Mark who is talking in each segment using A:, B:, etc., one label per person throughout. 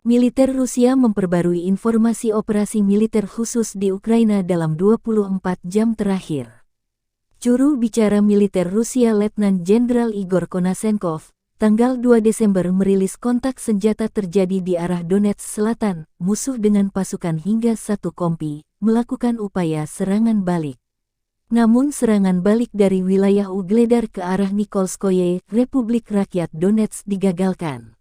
A: Militer Rusia memperbarui informasi operasi militer khusus di Ukraina dalam 24 jam terakhir. Juru bicara militer Rusia Letnan Jenderal Igor Konashenkov, tanggal 2 Desember merilis kontak senjata terjadi di arah Donetsk Selatan, musuh dengan pasukan hingga 1 kompi, melakukan upaya serangan balik. Namun serangan balik dari wilayah Ugledar ke arah Nikolskoye, Republik Rakyat Donetsk digagalkan.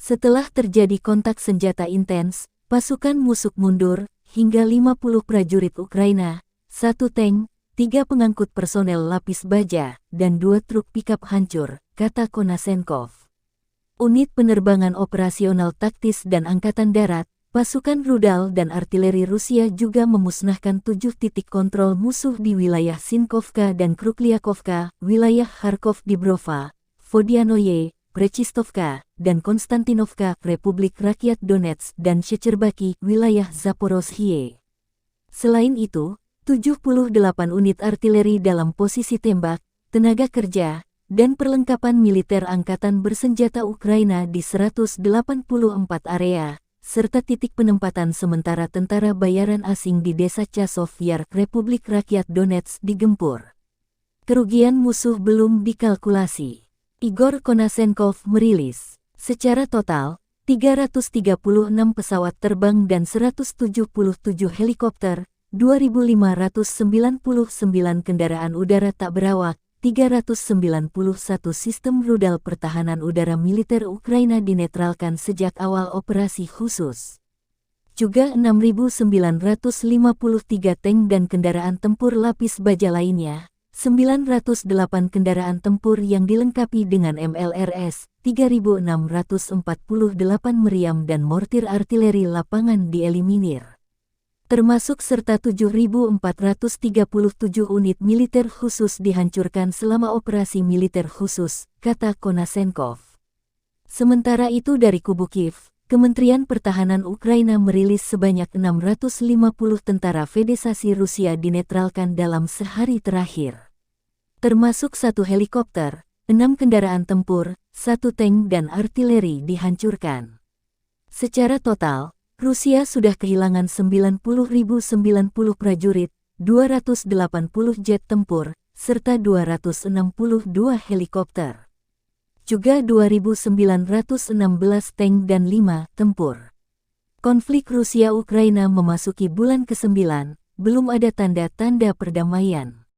A: Setelah terjadi kontak senjata intens, pasukan musuh mundur, hingga 50 prajurit Ukraina, 1 tank, 3 pengangkut personel lapis baja, dan 2 truk pikap hancur, kata Konashenkov. Unit penerbangan operasional taktis dan angkatan darat, pasukan rudal dan artileri Rusia juga memusnahkan 7 titik kontrol musuh di wilayah Sinkovka dan Krukliakovka, wilayah Kharkov Dibrova, Vodianoye, Prechistovka, dan Konstantinovka, Republik Rakyat Donetsk dan Shecherbaki, wilayah Zaporozhye. Selain itu, 78 unit artileri dalam posisi tembak, tenaga kerja, dan perlengkapan militer angkatan bersenjata Ukraina di 184 area, serta titik penempatan sementara tentara bayaran asing di desa Chasov Yar, Republik Rakyat Donetsk digempur. Kerugian musuh belum dikalkulasi. Igor Konashenkov merilis, secara total, 336 pesawat terbang dan 177 helikopter, 2.599 kendaraan udara tak berawak, 391 sistem rudal pertahanan udara militer Ukraina dinetralkan sejak awal operasi khusus. Juga 6.953 tank dan kendaraan tempur lapis baja lainnya, 908 kendaraan tempur yang dilengkapi dengan MLRS, 3.648 meriam dan mortir artileri lapangan dieliminir. Termasuk serta 7.437 unit militer khusus dihancurkan selama operasi militer khusus, kata Konashenkov. Sementara itu dari kubu Kiev, Kementerian Pertahanan Ukraina merilis sebanyak 650 tentara Federasi Rusia dinetralkan dalam sehari terakhir. Termasuk 1 helikopter, 6 kendaraan tempur, 1 tank dan artileri dihancurkan. Secara total, Rusia sudah kehilangan 90.090 prajurit, 280 jet tempur, serta 262 helikopter. Juga 2.916 tank dan 5 tempur. Konflik Rusia-Ukraina memasuki bulan ke-9, belum ada tanda-tanda perdamaian.